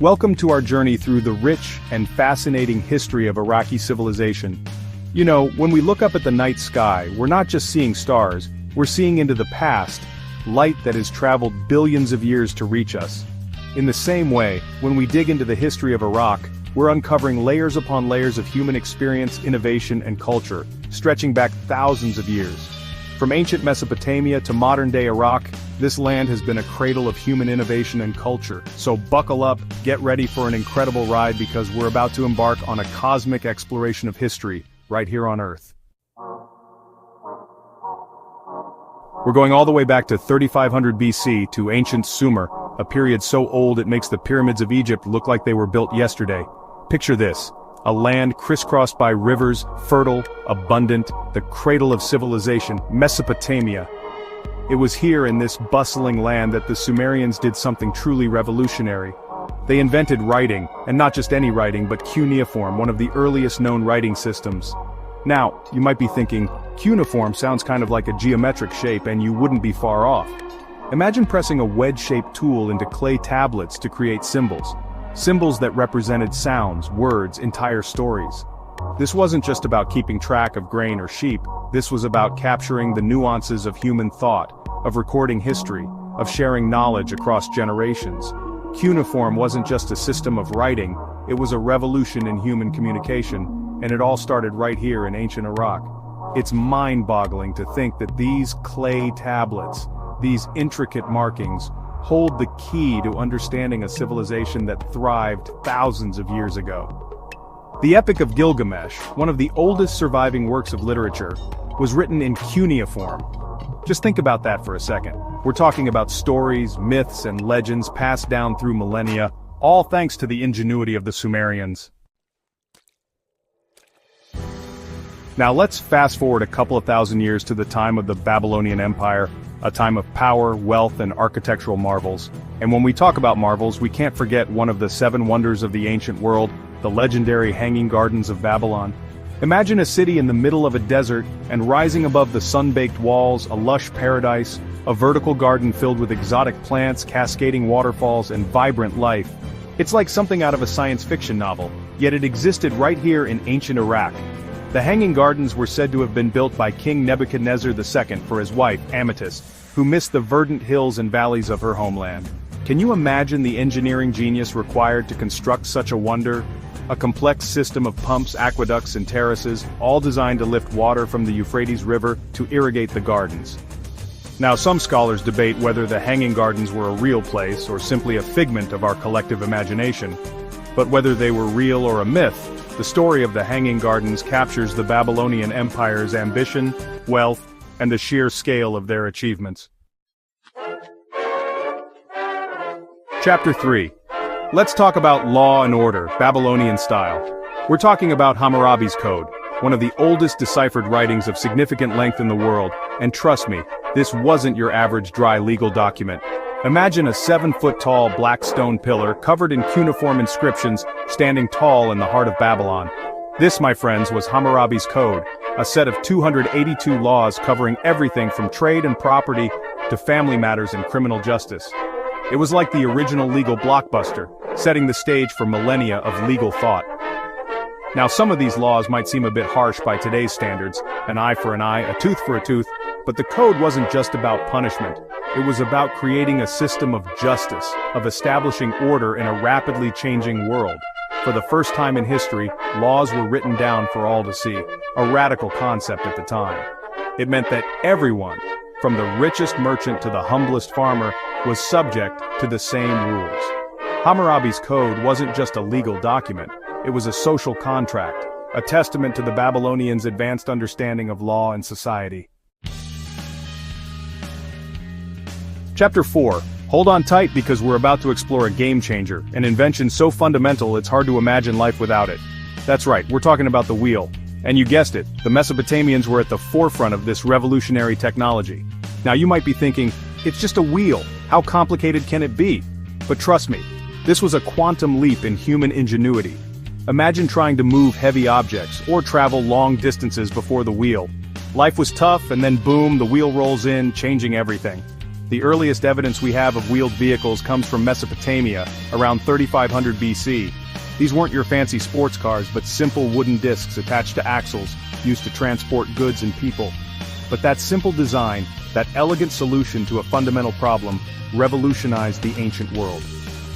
Welcome to our journey through the rich and fascinating history of Iraqi civilization. You know, when we look up at the night sky, we're not just seeing stars, we're seeing into the past, light that has traveled billions of years to reach us. In the same way, when we dig into the history of Iraq, we're uncovering layers upon layers of human experience, innovation, and culture, stretching back thousands of years. From ancient Mesopotamia to modern-day Iraq, this land has been a cradle of human innovation and culture. So buckle up, get ready for an incredible ride because we're about to embark on a cosmic exploration of history, right here on Earth. We're going all the way back to 3500 BC to ancient Sumer, a period so old it makes the pyramids of Egypt look like they were built yesterday. Picture this. A land crisscrossed by rivers, fertile, abundant, the cradle of civilization, Mesopotamia. It was here in this bustling land that the Sumerians did something truly revolutionary. They invented writing, and not just any writing but cuneiform, one of the earliest known writing systems. Now, you might be thinking, cuneiform sounds kind of like a geometric shape and you wouldn't be far off. Imagine pressing a wedge-shaped tool into clay tablets to create symbols. Symbols that represented sounds, words, entire stories. This wasn't just about keeping track of grain or sheep, this was about capturing the nuances of human thought, of recording history, of sharing knowledge across generations. Cuneiform wasn't just a system of writing, it was a revolution in human communication, and it all started right here in ancient Iraq. It's mind-boggling to think that these clay tablets, these intricate markings, hold the key to understanding a civilization that thrived thousands of years ago. The Epic of Gilgamesh, one of the oldest surviving works of literature, was written in cuneiform. Just think about that for a second. We're talking about stories, myths, and legends passed down through millennia, all thanks to the ingenuity of the Sumerians. Now let's fast forward a couple of thousand years to the time of the Babylonian Empire, a time of power, wealth, and architectural marvels. And when we talk about marvels, we can't forget one of the 7 wonders of the ancient world, the legendary Hanging Gardens of Babylon. Imagine a city in the middle of a desert, and rising above the sun-baked walls, a lush paradise, a vertical garden filled with exotic plants, cascading waterfalls, and vibrant life. It's like something out of a science fiction novel, yet it existed right here in ancient Iraq. The Hanging Gardens were said to have been built by King Nebuchadnezzar II for his wife, Amethyst, who missed the verdant hills and valleys of her homeland. Can you imagine the engineering genius required to construct such a wonder? A complex system of pumps, aqueducts, and terraces, all designed to lift water from the Euphrates River to irrigate the gardens. Now, some scholars debate whether the Hanging Gardens were a real place or simply a figment of our collective imagination. But whether they were real or a myth, the story of the Hanging Gardens captures the Babylonian Empire's ambition, wealth, and the sheer scale of their achievements. Chapter 3. Let's talk about law and order, Babylonian style. We're talking about Hammurabi's Code, one of the oldest deciphered writings of significant length in the world, and trust me, this wasn't your average dry legal document. Imagine a 7-foot-tall black stone pillar covered in cuneiform inscriptions standing tall in the heart of Babylon. This, my friends, was Hammurabi's Code, a set of 282 laws covering everything from trade and property to family matters and criminal justice. It was like the original legal blockbuster, setting the stage for millennia of legal thought. Now, some of these laws might seem a bit harsh by today's standards, an eye for an eye, a tooth for a tooth, but the code wasn't just about punishment. It was about creating a system of justice, of establishing order in a rapidly changing world. For the first time in history, laws were written down for all to see, a radical concept at the time. It meant that everyone, from the richest merchant to the humblest farmer, was subject to the same rules. Hammurabi's Code wasn't just a legal document, it was a social contract, a testament to the Babylonians' advanced understanding of law and society. Chapter 4. Hold on tight because we're about to explore a game changer, an invention so fundamental it's hard to imagine life without it. That's right, we're talking about the wheel. And you guessed it, the Mesopotamians were at the forefront of this revolutionary technology. Now you might be thinking, it's just a wheel, how complicated can it be? But trust me, this was a quantum leap in human ingenuity. Imagine trying to move heavy objects or travel long distances before the wheel. Life was tough and then boom, the wheel rolls in, changing everything. The earliest evidence we have of wheeled vehicles comes from Mesopotamia, around 3500 BC. These weren't your fancy sports cars but simple wooden discs attached to axles, used to transport goods and people. But that simple design, that elegant solution to a fundamental problem, revolutionized the ancient world.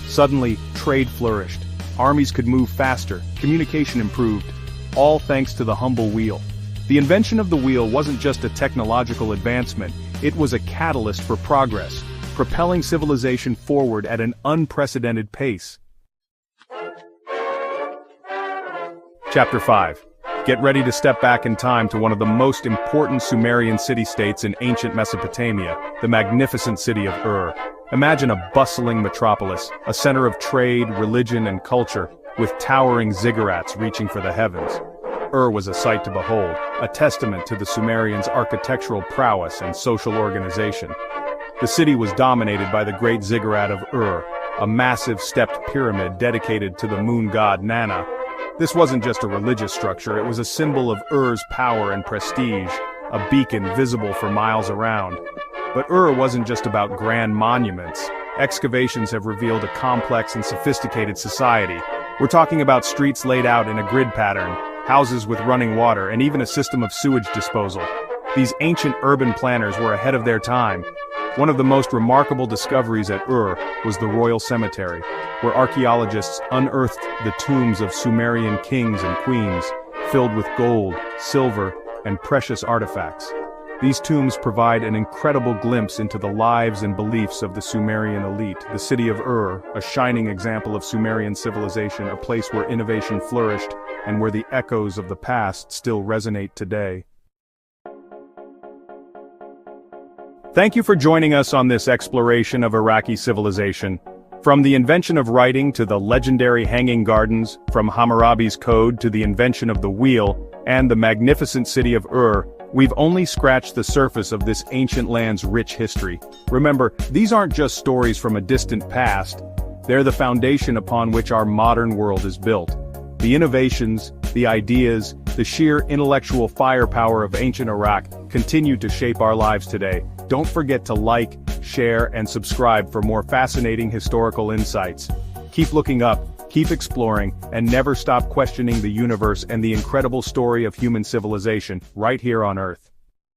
Suddenly, trade flourished. Armies could move faster, communication improved, all thanks to the humble wheel. The invention of the wheel wasn't just a technological advancement, it was a catalyst for progress, propelling civilization forward at an unprecedented pace. Chapter 5. Get ready to step back in time to one of the most important Sumerian city-states in ancient Mesopotamia, the magnificent city of Ur. Imagine a bustling metropolis, a center of trade, religion, and culture, with towering ziggurats reaching for the heavens. Ur was a sight to behold, a testament to the Sumerians' architectural prowess and social organization. The city was dominated by the great ziggurat of Ur, a massive stepped pyramid dedicated to the moon god Nana. This wasn't just a religious structure, it was a symbol of Ur's power and prestige, a beacon visible for miles around. But Ur wasn't just about grand monuments. Excavations have revealed a complex and sophisticated society. We're talking about streets laid out in a grid pattern, houses with running water, and even a system of sewage disposal. These ancient urban planners were ahead of their time. One of the most remarkable discoveries at Ur was the Royal Cemetery, where archaeologists unearthed the tombs of Sumerian kings and queens, filled with gold, silver, and precious artifacts. These tombs provide an incredible glimpse into the lives and beliefs of the Sumerian elite. The city of Ur, a shining example of Sumerian civilization, a place where innovation flourished and where the echoes of the past still resonate today. Thank you for joining us on this exploration of Iraqi civilization. From the invention of writing to the legendary hanging gardens, from Hammurabi's code to the invention of the wheel, and the magnificent city of Ur, we've only scratched the surface of this ancient land's rich history. Remember, these aren't just stories from a distant past, they're the foundation upon which our modern world is built. The innovations, the ideas, the sheer intellectual firepower of ancient Iraq continue to shape our lives today. Don't forget to like, share, and subscribe for more fascinating historical insights. Keep looking up, keep exploring, and never stop questioning the universe and the incredible story of human civilization, right here on Earth.